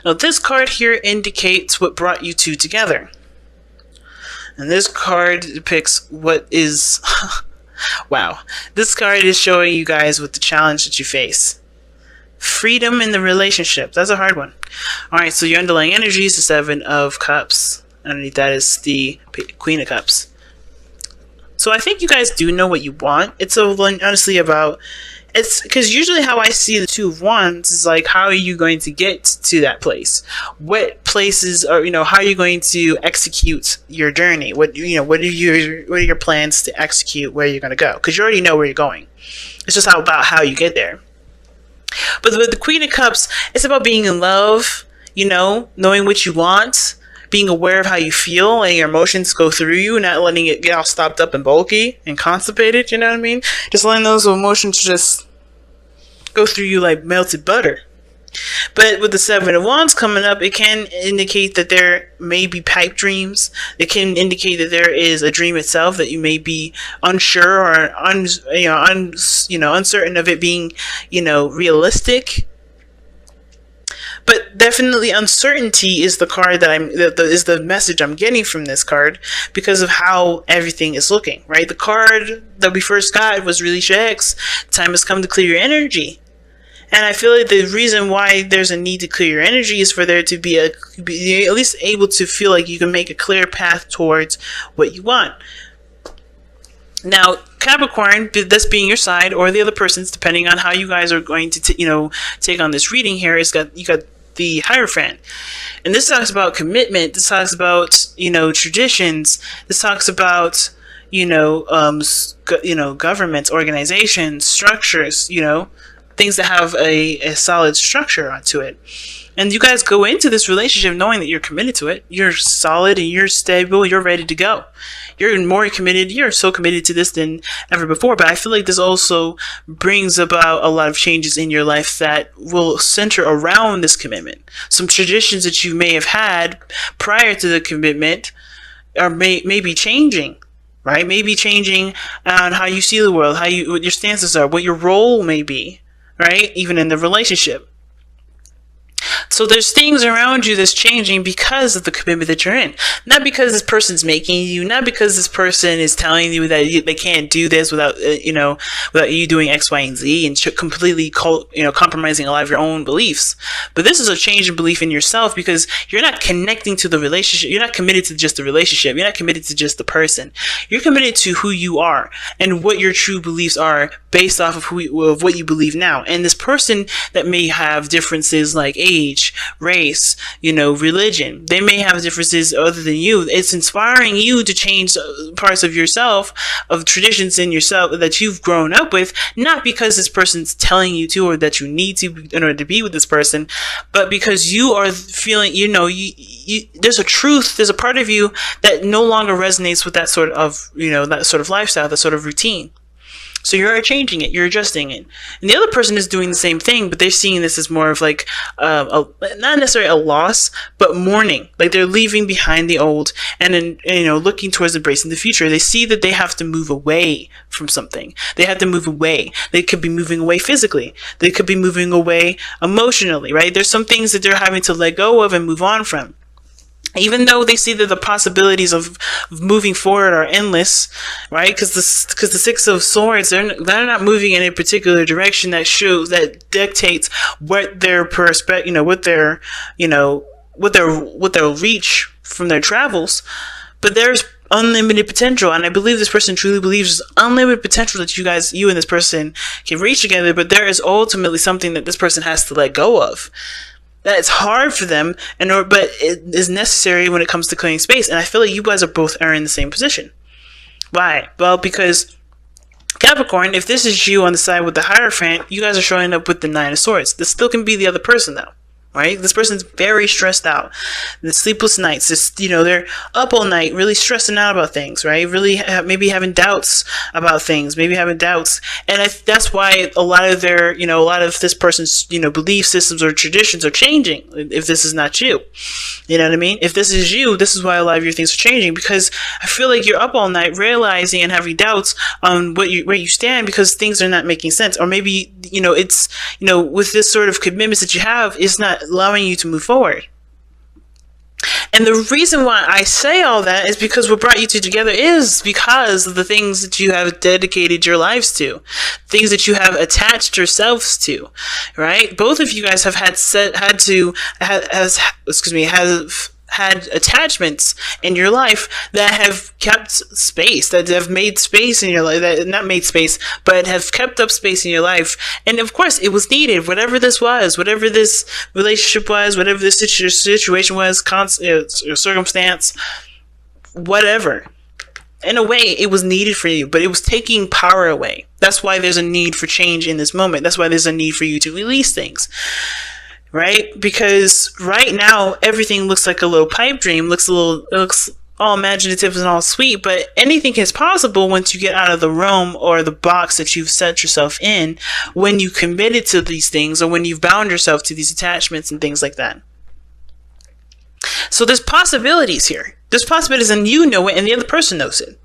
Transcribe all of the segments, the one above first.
Now, this card here indicates what brought you two together. And this card depicts what is... wow. This card is showing you guys what the challenge that you face. Freedom in the relationship. That's a hard one. Alright, so your underlying energy is the Seven of Cups. Underneath that is the Queen of Cups. So I think you guys do know what you want. It's honestly about... It's because usually how I see the Two of Wands is like, how are you going to get to that place? What places are, how are you going to execute your journey? What are your plans to execute where you're going to go? Because you already know where you're going. It's just about how you get there. But with the Queen of Cups, it's about being in love, knowing what you want, being aware of how you feel, letting your emotions go through you, not letting it get all stopped up and bulky and constipated, you know what I mean? Just letting those emotions just go through you like melted butter. But with the Seven of Wands coming up, it can indicate that there may be pipe dreams. It can indicate that there is a dream itself that you may be unsure or uncertain of it being, realistic. But definitely uncertainty is the card that is the message I'm getting from this card because of how everything is looking, right? The card that we first got was really X. Time has come to clear your energy. And I feel like the reason why there's a need to clear your energy is for there to be at least able to feel like you can make a clear path towards what you want. Now, Capricorn, this being your side or the other person's, depending on how you guys are going to, take on this reading here, you got the Hierophant. And this talks about commitment. This talks about, traditions. This talks about, governments, organizations, structures, things that have a solid structure onto it. And you guys go into this relationship knowing that you're committed to it. You're solid and you're stable. You're ready to go. You're more committed. You're so committed to this than ever before. But I feel like this also brings about a lot of changes in your life that will center around this commitment. Some traditions that you may have had prior to the commitment may be changing. Right? Maybe changing on how you see the world, what your stances are, what your role may be. Right? Even in the relationship. So there's things around you that's changing because of the commitment that you're in. Not because this person's making you, not because this person is telling you that they can't do this without you doing X, Y, and Z and completely compromising a lot of your own beliefs. But this is a change in belief in yourself because you're not connecting to the relationship. You're not committed to just the relationship. You're not committed to just the person. You're committed to who you are and what your true beliefs are based off of what you believe now. And this person that may have differences like age, race, religion, they may have differences other than you. It's inspiring you to change parts of yourself, of traditions in yourself that you've grown up with, not because this person's telling you to or that you need to in order to be with this person, but because you are feeling, there's a truth, there's a part of you that no longer resonates with that sort of, that sort of lifestyle, that sort of routine. So you're changing it, you're adjusting it. And the other person is doing the same thing, but they're seeing this as more of like, not necessarily a loss, but mourning. Like they're leaving behind the old and then, looking towards embracing the future. They see that they have to move away from something. They have to move away. They could be moving away physically. They could be moving away emotionally, right? There's some things that they're having to let go of and move on from. Even though they see that the possibilities of moving forward are endless, right? Because the Six of Swords, they're not moving in a particular direction that dictates what their what their reach from their travels. But there's unlimited potential, and I believe this person truly believes there's unlimited potential that you and this person can reach together. But there is ultimately something that this person has to let go of. That it's hard for them, but it is necessary when it comes to clearing space. And I feel like you guys are in the same position. Why? Well, because Capricorn, if this is you on the side with the Hierophant, you guys are showing up with the Nine of Swords. This still can be the other person, though. Right? This person's very stressed out. The sleepless nights, they're up all night, really stressing out about things, right? Really maybe having doubts about things, And that's why a lot of this person's, belief systems or traditions are changing if this is not you. You know what I mean? If this is you, this is why a lot of your things are changing, because I feel like you're up all night realizing and having doubts on where you stand because things are not making sense. Or maybe, with this sort of commitments that you have, it's not not allowing you to move forward. And the reason why I say all that is because what brought you two together is because of the things that you have dedicated your lives to, things that you have attached yourselves to, right? Both of you guys have had attachments in your life that have kept space, that have made space in your life, that not made space, but have kept up space in your life. And of course, it was needed. Whatever this was, whatever this relationship was, whatever this situation was, circumstance, whatever. In a way, it was needed for you, but it was taking power away. That's why there's a need for change in this moment. That's why there's a need for you to release things. Right? Because right now everything looks like a little pipe dream, it looks all imaginative and all sweet, but anything is possible once you get out of the realm or the box that you've set yourself in when you committed to these things or when you've bound yourself to these attachments and things like that. So there's possibilities here. There's possibilities, and you know it and the other person knows it.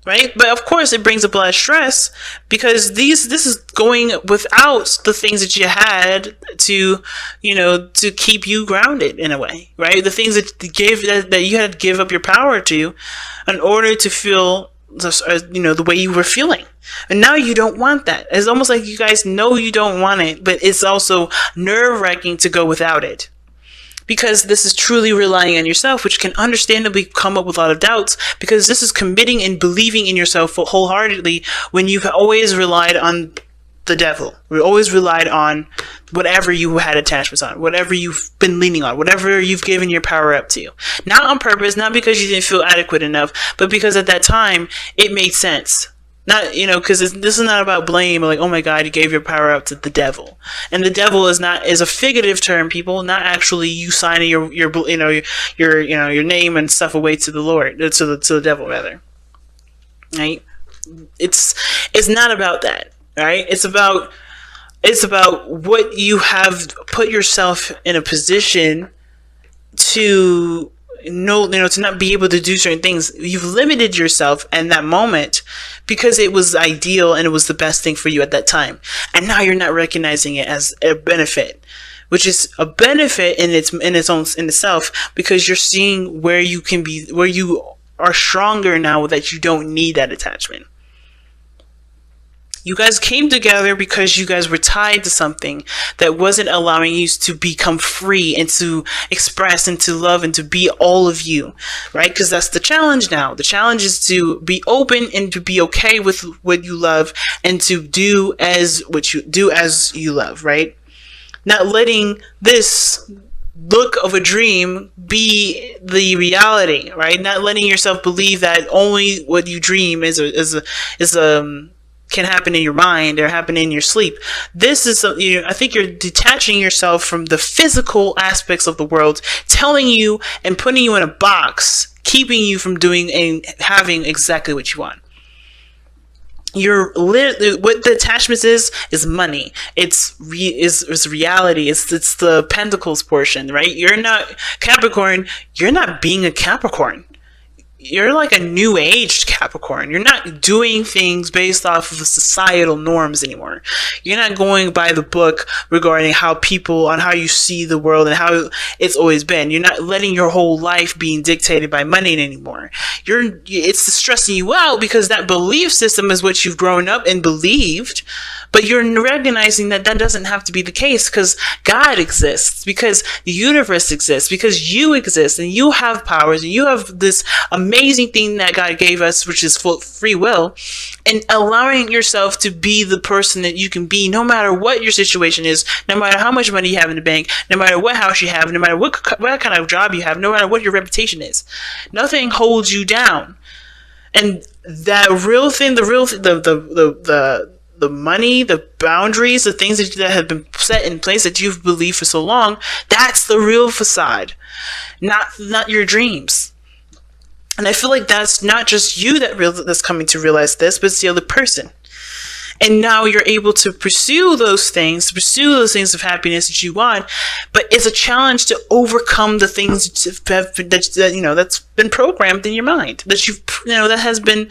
Right? But of course it brings up a lot of stress because this is going without the things that you had to, to keep you grounded in a way, right? The things that you had to give up your power to in order to feel, the way you were feeling. And now you don't want that. It's almost like you guys know you don't want it, but it's also nerve-wracking to go without it. Because this is truly relying on yourself, which can understandably come up with a lot of doubts, because this is committing and believing in yourself wholeheartedly when you've always relied on the devil. We always relied on whatever you had attachments on, whatever you've been leaning on, whatever you've given your power up to. Not on purpose, not because you didn't feel adequate enough, but because at that time it made sense. Not, because this is not about blame, like, oh my God, you gave your power up to the devil. And the devil is a figurative term, people, not actually you signing your name and stuff away to the Lord, to the devil rather. Right? It's not about that, right? It's about what you have put yourself in a position to to not be able to do certain things. You've limited yourself in that moment because it was ideal and it was the best thing for you at that time. And now you're not recognizing it as a benefit, which is a benefit in itself, because you're seeing where you are stronger now, that you don't need that attachment. You guys came together because you guys were tied to something that wasn't allowing you to become free and to express and to love and to be all of you, right? Because that's the challenge now. The challenge is to be open and to be okay with what you love and to do as you love, right? Not letting this look of a dream be the reality, right? Not letting yourself believe that only what you dream can happen in your mind or happen in your sleep. This is, I think you're detaching yourself from the physical aspects of the world, telling you and putting you in a box, keeping you from doing and having exactly what you want. You're literally, what the attachments is money. It's reality. It's the pentacles portion, right? You're not Capricorn. You're not being a Capricorn. You're like a new age Capricorn. You're not doing things based off of the societal norms anymore. You're not going by the book regarding how you see the world and how it's always been. You're not letting your whole life being dictated by money anymore. It's stressing you out because that belief system is what you've grown up and believed, but you're recognizing that doesn't have to be the case, because God exists, because the universe exists, because you exist and you have powers and you have this amazing thing that God gave us, which is free will, and allowing yourself to be the person that you can be no matter what your situation is, no matter how much money you have in the bank, no matter what house you have, no matter what kind of job you have, no matter what your reputation is. Nothing holds you down. And that the money, the boundaries, the things that have been set in place that you've believed for so long, that's the real facade, not your dreams. And I feel like that's not just you that's coming to realize this, but it's the other person. And now you're able to pursue those things of happiness that you want, but it's a challenge to overcome the things that's been programmed in your mind, that has been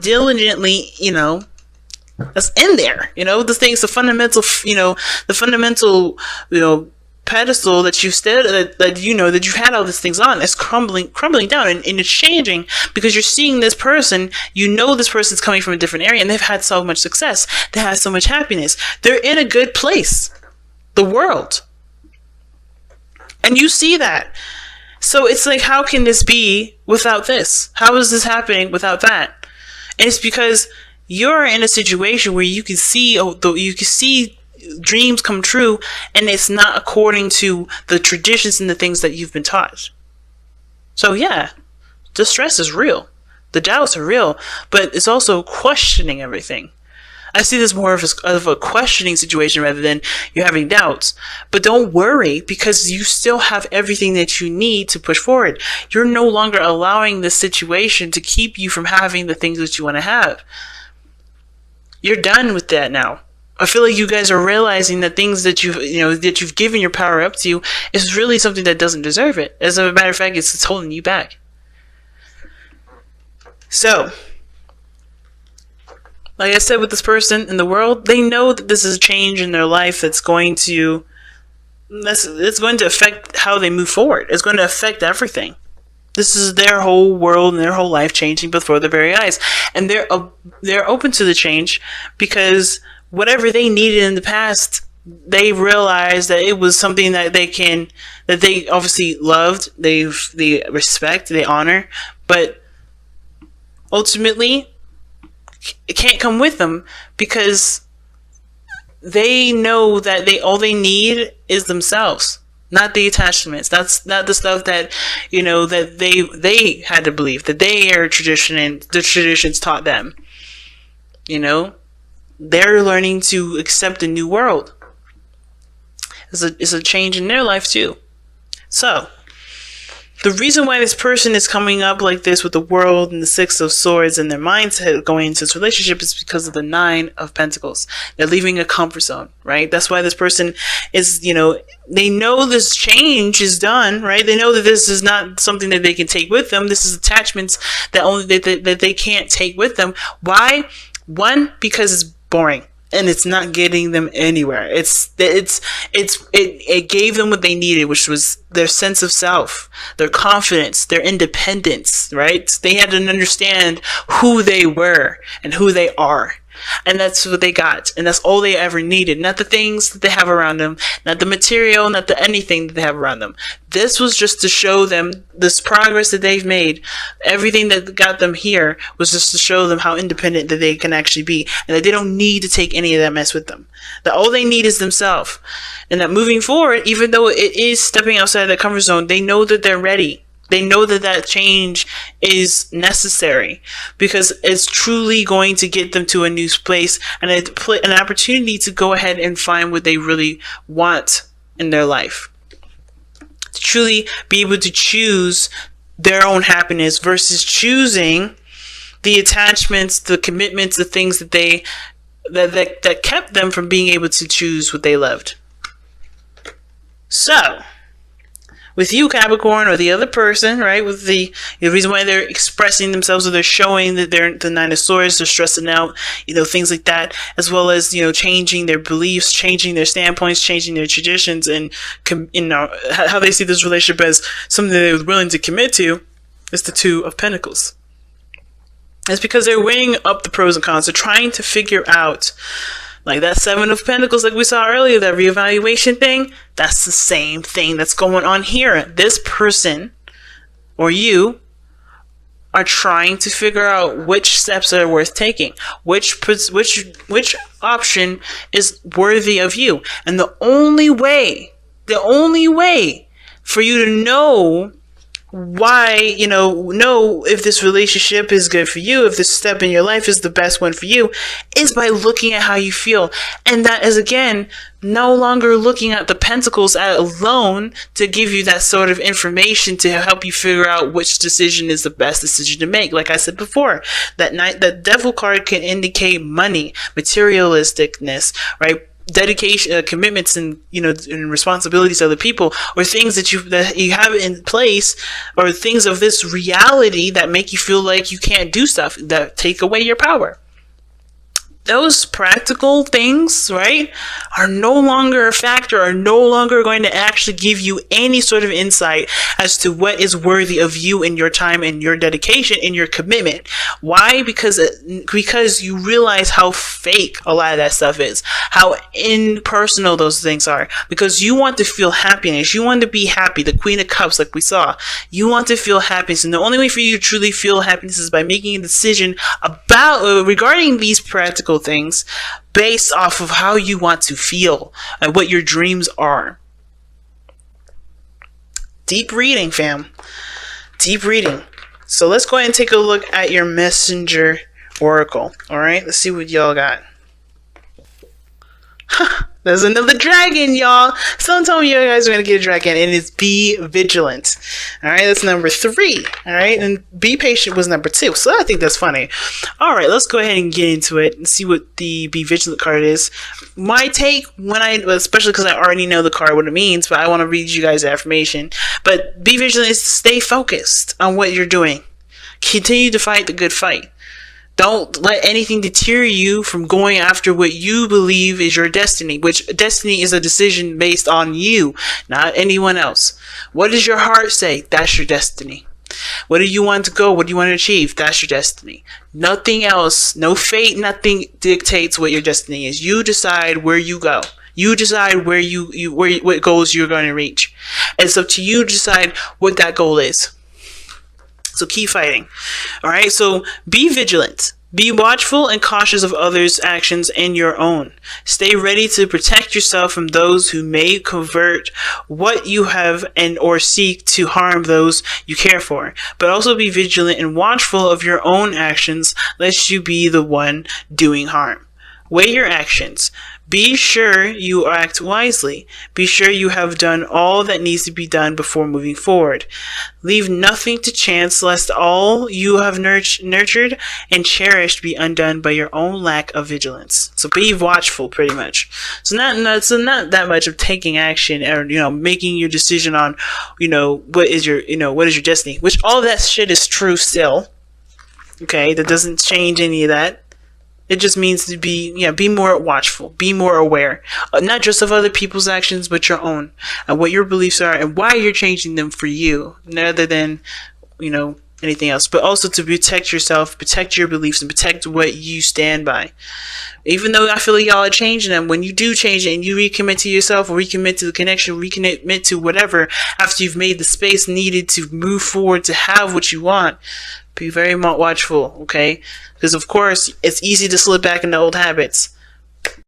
diligently, that's in there, the things, the fundamental pedestal that you've stood, that you know that you've had all these things on, is crumbling down, and it's changing because you're seeing this person. You know this person's coming from a different area, and they've had so much success. They have so much happiness. They're in a good place. The world. And you see that. So it's like, how can this be without this? How is this happening without that? And it's because you're in a situation where you can see dreams come true, and it's not according to the traditions and the things that you've been taught. So yeah, the stress is real. The doubts are real, but it's also questioning everything. I see this more of a questioning situation rather than you having doubts. But don't worry, because you still have everything that you need to push forward. You're no longer allowing this situation to keep you from having the things that you want to have. You're done with that now. I feel like you guys are realizing that things that you've given your power up to is really something that doesn't deserve it. As a matter of fact, it's holding you back. So, like I said, with this person in the world, they know that this is a change in their life it's going to affect how they move forward. It's going to affect everything. This is their whole world and their whole life changing before their very eyes. And they're open to the change because whatever they needed in the past, they realized that it was something that they obviously loved, they respect, they honor, but ultimately it can't come with them because they know that all they need is themselves, not the attachments. That's not the stuff that that they had to believe, that their tradition and the traditions taught them. They're learning to accept a new world. It's a change in their life too. So the reason why this person is coming up like this with the world and the Six of Swords and their mindset going into this relationship is because of the Nine of Pentacles. They're leaving a comfort zone, right? That's why this person is, they know this change is done, right? They know that this is not something that they can take with them. This is attachments that they can't take with them. Why? One, because it's boring. And it's not getting them anywhere. It gave them what they needed, which was their sense of self, their confidence, their independence, right? They had to understand who they were and who they are. And that's what they got. And that's all they ever needed. Not the things that they have around them, not the material, not the anything that they have around them. This was just to show them this progress that they've made. Everything that got them here was just to show them how independent that they can actually be. And that they don't need to take any of that mess with them. That all they need is themselves. And that moving forward, even though it is stepping outside that comfort zone, they know that they're ready. They know that change is necessary because it's truly going to get them to a new place and an opportunity to go ahead and find what they really want in their life. To truly be able to choose their own happiness versus choosing the attachments, the commitments, the things that that kept them from being able to choose what they loved. So, with you, Capricorn, or the other person, right? With the reason why they're expressing themselves, or they're showing that they're the Nine of Swords, they're stressing out, things like that, as well as, changing their beliefs, changing their standpoints, changing their traditions, and, how they see this relationship as something that they're willing to commit to, is the Two of Pentacles. It's because they're weighing up the pros and cons. They're trying to figure out, like that Seven of Pentacles, like we saw earlier, that reevaluation thing, that's the same thing that's going on here. This person, or you, are trying to figure out which steps are worth taking, which option is worthy of you. And the only way for you to know why, know if this relationship is good for you, if this step in your life is the best one for you, is by looking at how you feel. And that is, again, no longer looking at the pentacles alone to give you that sort of information to help you figure out which decision is the best decision to make. Like I said before, that devil card can indicate money, materialisticness, right? Dedication, commitments, and and responsibilities to other people, or things that you have in place, or things of this reality that make you feel like you can't do stuff, that take away your power. those practical things, right, are no longer a factor, are no longer going to actually give you any sort of insight as to what is worthy of you and your time and your dedication and your commitment. Why? Because you realize how fake a lot of that stuff is, how impersonal those things are, because you want to feel happiness. You want to be happy, the Queen of Cups, like we saw. You want to feel happiness, and the only way for you to truly feel happiness is by making a decision about regarding these practical things based off of how you want to feel and what your dreams are. Deep reading, fam. Deep reading. So let's go ahead and take a look at your messenger oracle. All right, let's see what y'all got. There's another dragon, y'all. Someone told me you guys are going to get a dragon, and it's be vigilant. All right, that's number 3. All right, and be patient was number 2. So I think that's funny. All right, let's go ahead and get into it and see what the be vigilant card is. My take, especially because I already know the card, what it means, but I want to read you guys the affirmation. But be vigilant is to stay focused on what you're doing. Continue to fight the good fight. Don't let anything deter you from going after what you believe is your destiny, which destiny is a decision based on you, not anyone else. What does your heart say? That's your destiny. What do you want to go? What do you want to achieve? That's your destiny. Nothing else, no fate, nothing dictates what your destiny is. You decide where you go. You decide where what goals you're going to reach. It's up to you to decide what that goal is. So keep fighting. All right. So be vigilant. Be watchful and cautious of others' actions and your own. Stay ready to protect yourself from those who may convert what you have and or seek to harm those you care for. But also be vigilant and watchful of your own actions, lest you be the one doing harm. Weigh your actions. Be sure you act wisely. Be sure you have done all that needs to be done before moving forward. Leave nothing to chance, lest all you have nurtured and cherished be undone by your own lack of vigilance. So be watchful, pretty much. So not that much of taking action or making your decision on what is your destiny. Which all that shit is true still. Okay, that doesn't change any of that. It just means to be more watchful, be more aware, not just of other people's actions, but your own, and what your beliefs are, and why you're changing them for you, rather than, anything else. But also to protect yourself, protect your beliefs, and protect what you stand by. Even though I feel like y'all are changing them, when you do change it and you recommit to yourself, or recommit to the connection, recommit to whatever, after you've made the space needed to move forward to have what you want, be very watchful, okay? Because of course, it's easy to slip back into old habits.